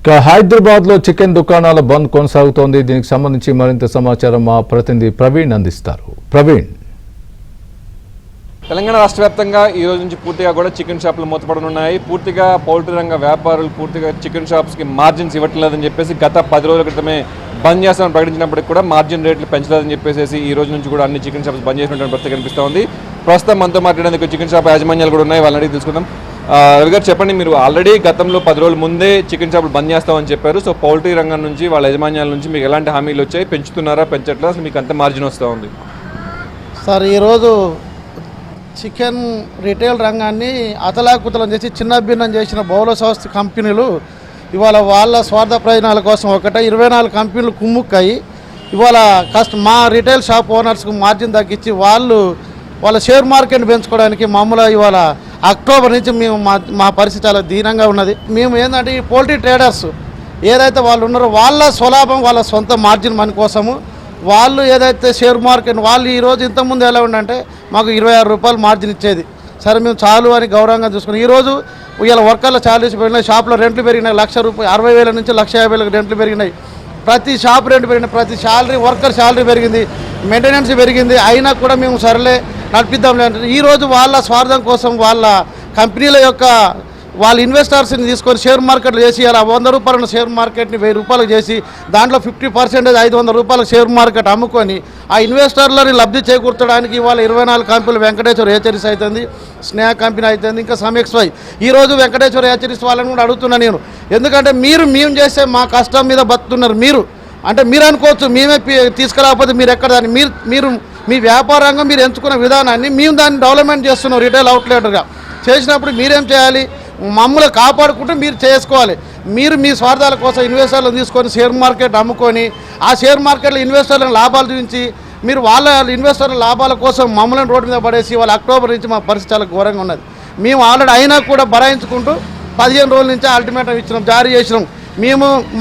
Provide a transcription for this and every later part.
ఇక హైదరాబాద్లో చికెన్ దుకాణాల బంద్ కొనసాగుతోంది. దీనికి సంబంధించి మరింత సమాచారం మా ప్రతినిధి ప్రవీణ్ అందిస్తారు. ప్రవీణ్, తెలంగాణ రాష్ట్ర వ్యాప్తంగా ఈ రోజు నుంచి పూర్తిగా కూడా చికెన్ షాపులు మూతపడనున్నాయి. పూర్తిగా పౌల్ట్రీ రంగ వ్యాపారులు పూర్తిగా చికెన్ షాప్స్కి మార్జిన్స్ ఇవ్వట్లేదని చెప్పేసి గత 10 రోజుల క్రితమే బంద్ చేస్తామని ప్రకటించినప్పటికీ కూడా మార్జిన్ రేట్లు పెంచలేదని చెప్పేసి ఈ రోజు నుంచి కూడా అన్ని చికెన్ షాప్స్ బంద్ చేసినటువంటి పరిస్థితి కనిపిస్తోంది. ప్రస్తుతం మనతో మాట్లాడేందుకు చికెన్ షాప్ యాజమాన్యాలు కూడా ఉన్నాయి, వాళ్ళని అడిగి తెలుసుకుందాం. రవి గారు చెప్పండి, మీరు ఆల్రెడీ గతంలో 10 రోజుల ముందే చికెన్ షాపులు బంద్ చేస్తామని చెప్పారు. సో పౌల్ట్రీ రంగం నుంచి వాళ్ళ యజమాన్యాల నుంచి మీకు ఎలాంటి హామీలు వచ్చాయి? పెంచుతున్నారా, పెంచట్లా? అసలు మీకు అంత మార్జిన్ వస్తూ ఉంది? సార్, ఈరోజు చికెన్ రిటైల్ రంగాన్ని అతలాకుతలం చేసి చిన్న భిన్నం చేసిన బహుళ సంస్థ కంపెనీలు ఇవాళ వాళ్ళ స్వార్థ ప్రయోజనాల కోసం 24 కంపెనీలు కుమ్ముక్కాయి ఇవాళ మా రిటైల్ షాప్ ఓనర్స్కి మార్జిన్ తగ్గించి వాళ్ళ షేర్ మార్కెట్ పెంచుకోవడానికి మామూలుగా ఇవాళ అక్టోబర్ నుంచి మేము మా పరిస్థితి చాలా దీనంగా ఉన్నది. మేము ఏంటంటే ఈ పోల్ట్రీ ట్రేడర్స్ ఏదైతే వాళ్ళు ఉన్నారో వాళ్ళ స్వలాభం, వాళ్ళ సొంత మార్జిన్ మనీ కోసము వాళ్ళు ఏదైతే షేర్ మార్కెట్ వాళ్ళు ఈరోజు ఇంతకుముందు ఎలా ఉండంటే మాకు 26 రూపాయలు మార్జిన్ ఇచ్చేది. సరే మేము చాలు అని గౌరవంగా చూసుకున్నాం. ఈరోజు ఇలా వర్కర్లు చాలీస్ పెరిగినాయి, షాప్లో రెంట్లు పెరిగినాయి. 1,00,000 రూపాయలు 60,000 నుంచి 1,50,000 రెంట్లు పెరిగినాయి. ప్రతి షాప్ రెంట్ పెరిగినాయి, ప్రతి వర్కర్ శాలరీ పెరిగింది, మెయింటెనెన్స్ పెరిగింది. అయినా కూడా మేము సరేలే నడిపిద్దాంలే అంటే ఈరోజు వాళ్ళ స్వార్థం కోసం వాళ్ళ కంపెనీల యొక్క వాళ్ళ ఇన్వెస్టర్స్ని తీసుకొని షేర్ మార్కెట్లు చేసి అలా 100 రూపాయల షేర్ మార్కెట్ని 1000 రూపాయలకు చేసి దాంట్లో 50% 500 రూపాయల షేర్ మార్కెట్ అమ్ముకొని ఆ ఇన్వెస్టర్లని లబ్ధి చేకూర్చడానికి ఇవాళ 24 కంపెనీలు వెంకటేశ్వర హెచ్చరీస్ అవుతుంది, స్నేహ కంపెనీ అవుతుంది, ఇంకా సమెక్స్వై. ఈరోజు వెంకటేశ్వర హెచ్చరీస్ వాళ్ళని కూడా అడుగుతున్నా నేను. ఎందుకంటే మేము చేసే మా కష్టం మీద బతుకుతున్నారు మీరు. అంటే మీరు అనుకోవచ్చు మేమే తీసుకురాకపోతే మీరు ఎక్కడ దాన్ని మీరు మీ వ్యాపార రంగం మీరు ఎంచుకున్న విధానాన్ని మేము దాన్ని డెవలప్మెంట్ చేస్తున్నాం రిటైల్ అవుట్లెట్గా చేసినప్పుడు మీరేం చేయాలి? మమ్మల్ని కాపాడుకుంటూ మీరు చేసుకోవాలి. మీరు మీ స్వార్థాల కోసం ఇన్వెస్టర్లను తీసుకొని షేర్ మార్కెట్ అమ్ముకొని ఆ షేర్ మార్కెట్లో ఇన్వెస్టర్లను లాభాలు చూపించి మీరు వాళ్ళ ఇన్వెస్టర్ల లాభాల కోసం మమ్మల్ని రోడ్డు మీద పడేసి వాళ్ళ అక్టోబర్ నుంచి మా పరిస్థితి చాలా ఘోరంగా ఉన్నది. మేము ఆల్రెడీ అయినా కూడా భరాయించుకుంటూ 15 రోజుల నుంచి అల్టిమేటం ఇచ్చినాం, జారీ చేసినాం.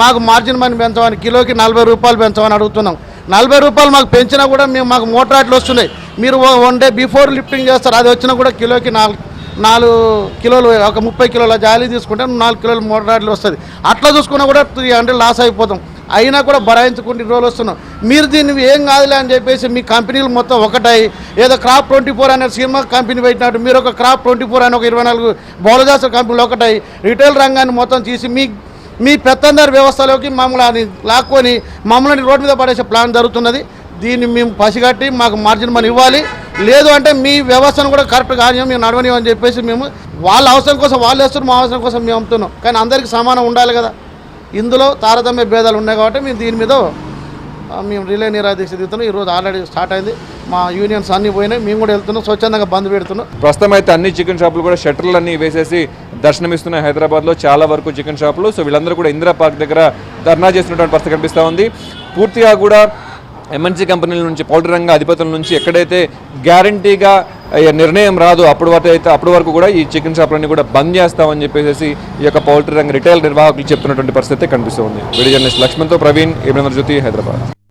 మాకు మార్జిన్ మనీ పెంచమని కిలోకి 40 రూపాయలు పెంచమని అడుగుతున్నాం. 40 రూపాయలు మాకు పెంచినా కూడా మాకు మోటార్లు వస్తున్నాయి. మీరు 1 డే బిఫోర్ లిఫ్టింగ్ చేస్తారు, అది వచ్చినా కూడా కిలోకి 4 కిలోలు, ఒక 30 కిలోల జాలీ తీసుకుంటే 4 కిలోలు మోటార్లు వస్తుంది. అట్లా చూసుకున్నా కూడా 300 లాస్ అయిపోతాం. అయినా కూడా భరాయించుకుంటే రోజులు వస్తున్నాం. మీరు దీన్ని ఏం కాదులే అని చెప్పేసి మీ కంపెనీలు మొత్తం ఒకటై ఏదో క్రాప్ 24 అనే సినిమా కంపెనీ పెట్టినట్టు మీరు ఒక క్రాప్ 24 అని ఒక 24 బౌలజాస కంపెనీలు ఒకటై రిటైల్ రంగాన్ని మొత్తం తీసి మీ పెత్తందారి వ్యవస్థలోకి మమ్మల్ని లాక్కొని మమ్మల్ని రోడ్డు మీద పడేసే ప్లాన్ జరుగుతున్నది. దీన్ని మేము పసిగట్టి మాకు మార్జిన్ మనీ ఇవ్వాలి, లేదు అంటే మీ వ్యవస్థను కూడా కరెక్ట్ కానీ మేము నడవనివని చెప్పేసి మేము వాళ్ళ అవసరం కోసం వాళ్ళు వేస్తున్నారు, మా అవసరం కోసం మేము అమ్ముతున్నాం. కానీ అందరికీ సమానం ఉండాలి కదా, ఇందులో తారతమ్య భేదాలు ఉన్నాయి కాబట్టి మేము దీని మీద మేము రిలే నిరాదీక్ష దిగుతున్నాం. ఈరోజు ఆల్రెడీ స్టార్ట్ అయింది, మా యూనియన్స్ అన్నీ పోయినాయి, మేము కూడా వెళ్తున్నాం, స్వచ్ఛందంగా బంద్ పెడుతున్నాం. ప్రస్తుతం అయితే అన్ని చికెన్ షాపులు కూడా షట్టర్లు అన్నీ వేసేసి దర్శనమిస్తున్నాయి హైదరాబాద్లో చాలా వరకు చికెన్ షాపులు. సో వీళ్ళందరూ కూడా ఇందిరా పార్క్ దగ్గర ధర్నా చేస్తున్నటువంటి పరిస్థితి కనిపిస్తూ ఉంది. పూర్తిగా కూడా ఎంఎన్సీ కంపెనీల నుంచి, పౌల్ట్రీ రంగ అధిపతుల నుంచి ఎక్కడైతే గ్యారంటీగా నిర్ణయం రాదు అప్పటి వరకు కూడా ఈ చికెన్ షాపులన్నీ కూడా బంద్ చేస్తామని చెప్పేసి ఈ యొక్క పౌల్ట్రీ రంగ రిటైల్ నిర్వాహకులు చెప్తున్నటువంటి పరిస్థితి కనిపిస్తుంది. వీడియో జర్నలిస్ట్ లక్ష్మణ్తో ప్రవీణ్, ఏబిఎన్ జ్యోతి, హైదరాబాద్.